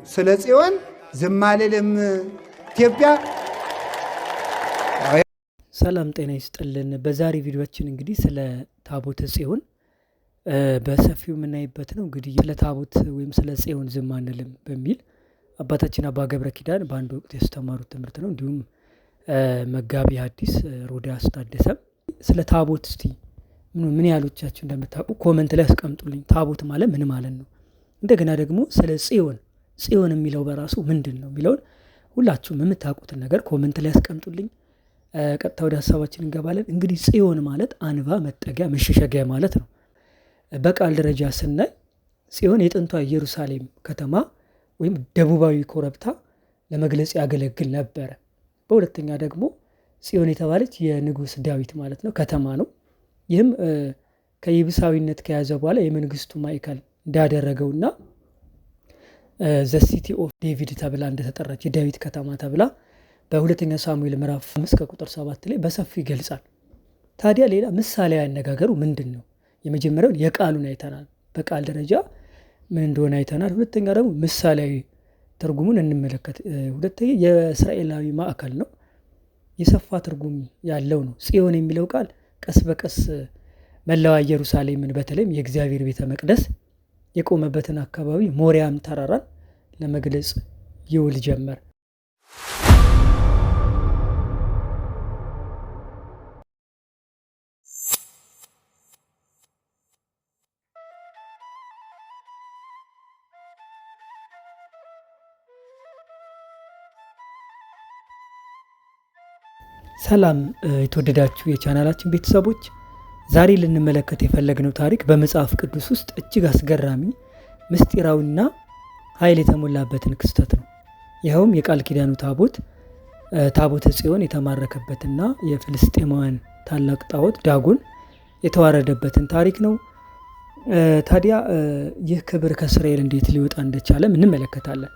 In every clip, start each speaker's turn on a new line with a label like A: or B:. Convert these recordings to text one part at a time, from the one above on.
A: ስለ ጽዮን ዝም አልልም። ኢትዮጵያ
B: ሰላም ጤና ይስጥልን። በዛሬ ቪዲዮችን እንግዲህ ስለ ታቦተ ጽዮን በሰፊው የምናይበት ነው። እንግዲህ ስለ ታቦት ወይም ስለ ጽዮን ዝም አንልም በሚል አባታችን አባ ገብረ ኪዳን በአንድ ወቅት ያስተማሩት ትምህርት ነው። እንዲሁም መጋቢ ሐዲስ ሮዳስ ታደሰም ስለ ታቦት እስቲ ምን ያህሎቻችሁ እንደምታውቁ ኮመንት ላይ አስቀምጡልኝ። ታቦት ማለት ምን ማለት ነው? እንደገና ደግሞ ስለ ጽዮን የሚለው በራሱ ምንድን ነው የሚለውን ሁላችሁም የምታውቁትን ነገር ኮመንት ላይ አስቀምጡልኝ። ቀጥታ ወደ ሀሳባችን እንገባለን። እንግዲህ ጽዮን ማለት አንባ፣ መጠጊያ፣ መሸሸጊያ ማለት ነው። በቃል ደረጃ ስናይ ጽዮን የጥንቷ ኢየሩሳሌም ከተማ ወይም ደቡባዊ ኮረብታ ለመግለጽ ያገለግል ነበረ። በሁለተኛ ደግሞ ጽዮን የተባለች የንጉሥ ዳዊት ማለት ነው ከተማ ነው። ይህም ከይብሳዊነት ከያዘ በኋላ የመንግስቱ ማዕከል እንዳደረገውና ዘሲቲ ኦፍ ዴቪድ ተብላ እንደተጠራች የዳዊት ከተማ ተብላ በሁለተኛ ሳሙኤል ምዕራፍ 5 ከቁጥር 7 ላይ በሰፊው ይገልጻል። ታዲያ ሌላ ምሳሌያዊ አነጋገሩ ምንድን ነው? የመጀመሪያውን የቃሉን አይተናል፣ በቃል ደረጃ ምን እንደሆነ አይተናል። ሁለተኛ ደግሞ ምሳሌያዊ ትርጉሙን እንመለከት። ሁለተኛ የእስራኤላዊ ማዕከል ነው፣ የሰፋ ትርጉም ያለው ነው። ጽዮን የሚለው ቃል ቀስ በቀስ መላዋ ኢየሩሳሌምን በተለይም የእግዚአብሔር ቤተ መቅደስ የቆመበትን አካባቢ ሞሪያም ተራራን ለመግለጽ ይውል ጀመር። ሰላም የተወደዳችሁ የቻናላችን ቤተሰቦች፣ ዛሬ ልንመለከት የፈለግነው ታሪክ በመጽሐፍ ቅዱስ ውስጥ እጅግ አስገራሚ ምስጢራዊና ኃይል የተሞላበትን ክስተት ነው። ይኸውም የቃል ኪዳኑ ታቦተ ጽዮን የተማረከበትና የፍልስጤማውያን ታላቅ ጣዖት ዳጎን የተዋረደበትን ታሪክ ነው። ታዲያ ይህ ክብር ከእስራኤል እንዴት ሊወጣ እንደቻለም እንመለከታለን።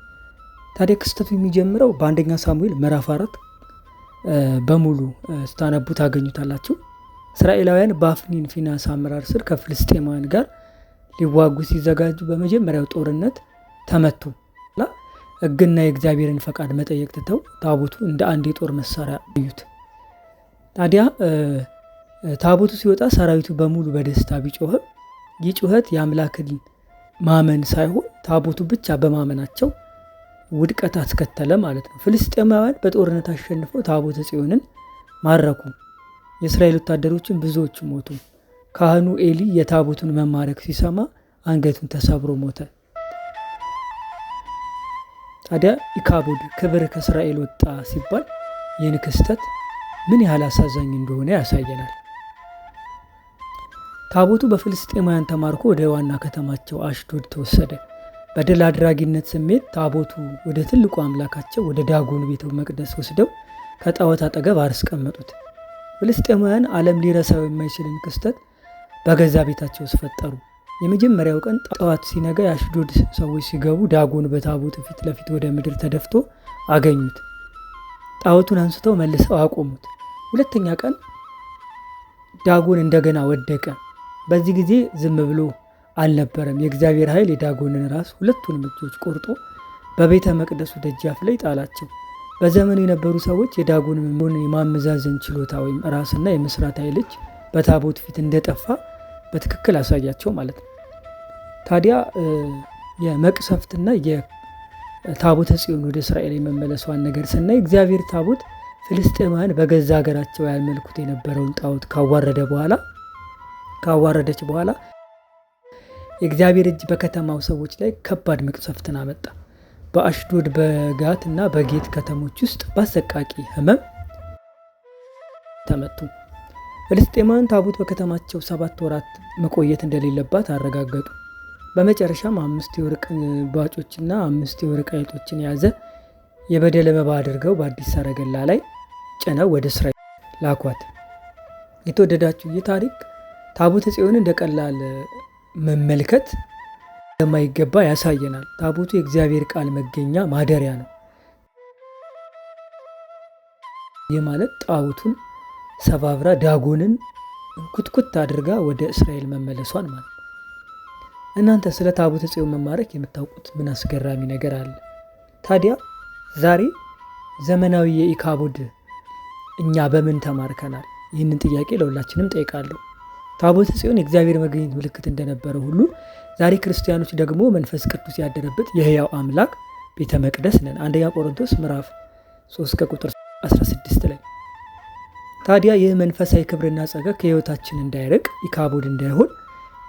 B: ታዲያ ክስተቱ የሚጀምረው በአንደኛ ሳሙኤል ምዕራፍ 4 በሙሉ ስታነቡ ታገኙታላችሁ። እስራኤላውያን በአፍኒን ፊናስ አመራር ስር ከፍልስጤማውያን ጋር ሊዋጉ ሲዘጋጁ በመጀመሪያው ጦርነት ተመቱ። ሕግና የእግዚአብሔርን ፈቃድ መጠየቅ ትተው ታቦቱ እንደ አንድ የጦር መሳሪያ አዩት። ታዲያ ታቦቱ ሲወጣ ሰራዊቱ በሙሉ በደስታ ቢጮህም ይህ ጩኸት የአምላክን ማመን ሳይሆን ታቦቱ ብቻ በማመናቸው ውድቀት አስከተለ ማለት ነው። ፍልስጤማውያን በጦርነት አሸንፈው ታቦተ ጽዮንን ማረኩ። የእስራኤል ወታደሮችን ብዙዎቹ ሞቱ። ካህኑ ኤሊ የታቦቱን መማረክ ሲሰማ አንገቱን ተሰብሮ ሞተ። ታዲያ ኢካቦድ ክብር ከእስራኤል ወጣ ሲባል ይህን ክስተት ምን ያህል አሳዛኝ እንደሆነ ያሳየናል። ታቦቱ በፍልስጤማውያን ተማርኮ ወደ ዋና ከተማቸው አሽዶድ ተወሰደ። በድል አድራጊነት ስሜት ታቦቱ ወደ ትልቁ አምላካቸው ወደ ዳጎን ቤተ መቅደስ ወስደው ከጣዖት አጠገብ አስቀመጡት። ፍልስጤማውያን ዓለም ሊረሳው የማይችልን ክስተት በገዛ ቤታቸው ውስጥ ፈጠሩ። የመጀመሪያው ቀን ጠዋት ሲነጋ የአሽዶድ ሰዎች ሲገቡ ዳጎን በታቦቱ ፊት ለፊት ወደ ምድር ተደፍቶ አገኙት። ጣዖቱን አንስተው መልሰው አቆሙት። ሁለተኛ ቀን ዳጎን እንደገና ወደቀ። በዚህ ጊዜ ዝም ብሎ አልነበረም። የእግዚአብሔር ኃይል የዳጎንን ራስ ሁለቱንም እጆች ቆርጦ በቤተ መቅደሱ ደጃፍ ላይ ጣላቸው። በዘመኑ የነበሩ ሰዎች የዳጎንን የማመዛዘን ችሎታ ወይም ራስና የመስራት ኃይል በታቦት ፊት እንደጠፋ በትክክል አሳያቸው ማለት ነው። ታዲያ የመቅሰፍትና የታቦተ ጽዮን ወደ እስራኤል የመመለሷን ነገር ስናይ እግዚአብሔር ታቦት ፍልስጤማውያን በገዛ ሀገራቸው ያልመልኩት የነበረውን ጣዖት ካዋረደች በኋላ የእግዚአብሔር እጅ በከተማው ሰዎች ላይ ከባድ መቅሰፍትን አመጣ። በአሽዶድ በጋት እና በጌት ከተሞች ውስጥ በአሰቃቂ ሕመም ተመቱ። ፍልስጤማውያን ታቦት በከተማቸው 7 ወራት መቆየት እንደሌለባት አረጋገጡ። በመጨረሻም 5 የወርቅ ባጮችና 5 የወርቅ አይጦችን የያዘ የበደለ መባ አድርገው በአዲስ ሰረገላ ላይ ጭነው ወደ እስራኤል ላኳት። የተወደዳችሁ ይህ ታሪክ ታቦተ ጽዮን እንደቀላል መመልከት እንደማይገባ ያሳየናል። ታቦቱ የእግዚአብሔር ቃል መገኛ ማደሪያ ነው። ይህ ማለት ጣዖቱን ሰባብራ ዳጎንን ኩትኩት አድርጋ ወደ እስራኤል መመለሷን ማለት ነው። እናንተ ስለ ታቦተ ጽዮን መማረክ የምታውቁት ምን አስገራሚ ነገር አለ? ታዲያ ዛሬ ዘመናዊ የኢካቦድ እኛ በምን ተማርከናል? ይህንን ጥያቄ ለሁላችንም ጠይቃለሁ። ታቦተ ጽዮን የእግዚአብሔር መገኘት ምልክት እንደነበረ ሁሉ ዛሬ ክርስቲያኖች ደግሞ መንፈስ ቅዱስ ያደረበት የሕያው አምላክ ቤተ መቅደስ ነን። አንደኛ ቆሮንቶስ ምዕራፍ 3 ከቁጥር 16 ላይ። ታዲያ ይህ መንፈሳዊ ክብርና ጸጋ ከሕይወታችን እንዳይርቅ ኢካቦድ እንዳይሆን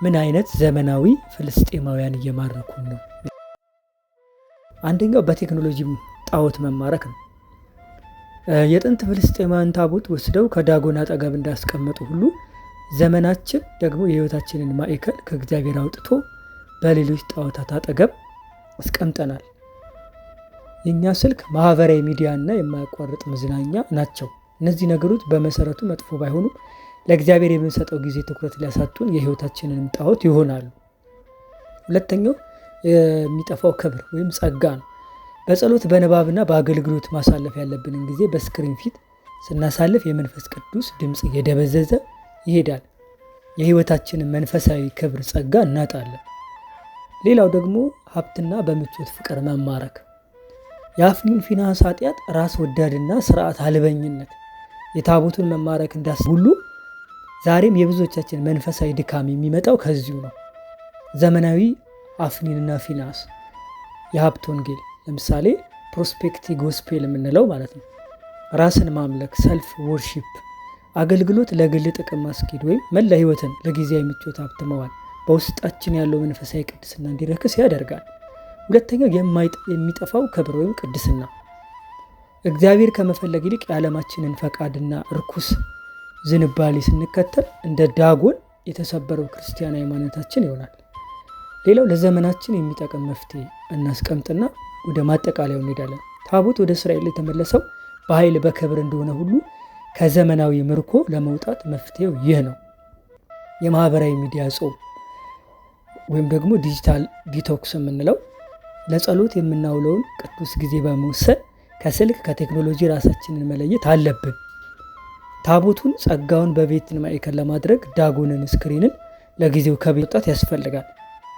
B: ምን አይነት ዘመናዊ ፍልስጤማውያን እየማረኩን ነው? አንደኛው በቴክኖሎጂ ጣዖት መማረክ ነው። የጥንት ፍልስጤማውያን ታቦት ወስደው ከዳጎን አጠገብ እንዳስቀመጡ ሁሉ ዘመናችን ደግሞ የሕይወታችንን ማዕከል ከእግዚአብሔር አውጥቶ በሌሎች ጣዖታት አጠገብ አስቀምጠናል። የእኛ ስልክ፣ ማህበራዊ ሚዲያ እና የማያቋርጥ መዝናኛ ናቸው። እነዚህ ነገሮች በመሰረቱ መጥፎ ባይሆኑም ለእግዚአብሔር የምንሰጠው ጊዜ ትኩረት ሊያሳጡን የሕይወታችንንም ጣዖት ይሆናሉ። ሁለተኛው የሚጠፋው ክብር ወይም ጸጋ ነው። በጸሎት በንባብና በአገልግሎት ማሳለፍ ያለብንን ጊዜ በስክሪን ፊት ስናሳልፍ የመንፈስ ቅዱስ ድምፅ እየደበዘዘ ይሄዳል። የሕይወታችንን መንፈሳዊ ክብር ጸጋ እናጣለን። ሌላው ደግሞ ሀብትና በምቾት ፍቅር መማረክ። የአፍኒን ፊንሐስ ኃጢአት ራስ ወዳድና ስርዓት አልበኝነት የታቦቱን መማረክ እንዳስ ሁሉ ዛሬም የብዙዎቻችን መንፈሳዊ ድካም የሚመጣው ከዚሁ ነው። ዘመናዊ አፍኒንና ፊንሐስ የሀብት ወንጌል ለምሳሌ ፕሮስፔክቲ ጎስፔል የምንለው ማለት ነው። ራስን ማምለክ ሰልፍ ወርሺፕ አገልግሎት ለግል ጥቅም ማስኬድ ወይም መላ ህይወትን ለጊዜያዊ ምቾት ሀብት መዋል በውስጣችን ያለው መንፈሳዊ ቅድስና እንዲረክስ ያደርጋል። ሁለተኛው የሚጠፋው ክብር ወይም ቅድስና እግዚአብሔር ከመፈለግ ይልቅ የዓለማችንን ፈቃድና እርኩስ ዝንባሌ ስንከተል እንደ ዳጎን የተሰበረው ክርስቲያን ሃይማኖታችን ይሆናል። ሌላው ለዘመናችን የሚጠቅም መፍትሄ እናስቀምጥና ወደ ማጠቃለያው እንሄዳለን። ታቦት ወደ እስራኤል የተመለሰው በኃይል በክብር እንደሆነ ሁሉ ከዘመናዊ ምርኮ ለመውጣት መፍትሄው ይህ ነው። የማህበራዊ ሚዲያ ጾም ወይም ደግሞ ዲጂታል ዲቶክስ የምንለው ለጸሎት የምናውለውን ቅዱስ ጊዜ በመወሰን ከስልክ ከቴክኖሎጂ ራሳችንን መለየት አለብን። ታቦቱን ጸጋውን በቤትን ማዕከል ለማድረግ ዳጎንን ስክሪንን ለጊዜው ከቤት መውጣት ያስፈልጋል።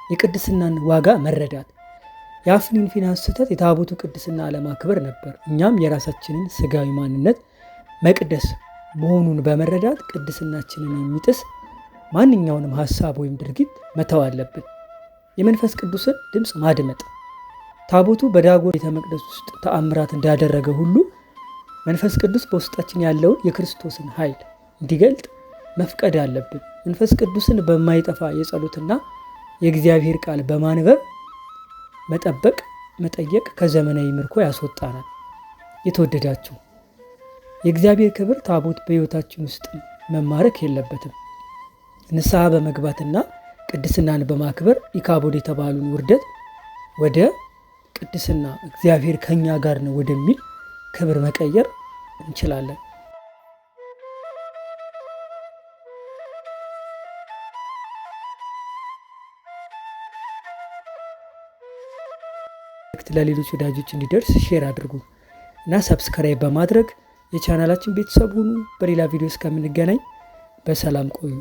B: የቅድስናን ዋጋ መረዳት። የአፍኒን ፊንሐስ ስህተት የታቦቱ ቅድስና አለማክበር ነበር። እኛም የራሳችንን ስጋዊ ማንነት መቅደስ መሆኑን በመረዳት ቅድስናችንን የሚጥስ ማንኛውንም ሀሳብ ወይም ድርጊት መተው አለብን። የመንፈስ ቅዱስን ድምፅ ማድመጥ። ታቦቱ በዳጎን ቤተ መቅደስ ውስጥ ተአምራት እንዳደረገ ሁሉ መንፈስ ቅዱስ በውስጣችን ያለውን የክርስቶስን ኃይል እንዲገልጥ መፍቀድ አለብን። መንፈስ ቅዱስን በማይጠፋ የጸሎትና የእግዚአብሔር ቃል በማንበብ መጠበቅ መጠየቅ ከዘመናዊ ምርኮ ያስወጣናል። የተወደዳችሁ የእግዚአብሔር ክብር ታቦት በሕይወታችን ውስጥ መማረክ የለበትም። ንስሐ በመግባትና ቅድስናን በማክበር ኢካቦድ የተባሉን ውርደት ወደ ቅድስና እግዚአብሔር ከኛ ጋር ነው ወደሚል ክብር መቀየር እንችላለን። ለሌሎች ወዳጆች እንዲደርስ ሼር አድርጉ እና ሰብስክራይብ በማድረግ የቻናላችን ቤተሰብ ሁኑ። በሌላ ቪዲዮ እስከምንገናኝ በሰላም ቆዩ።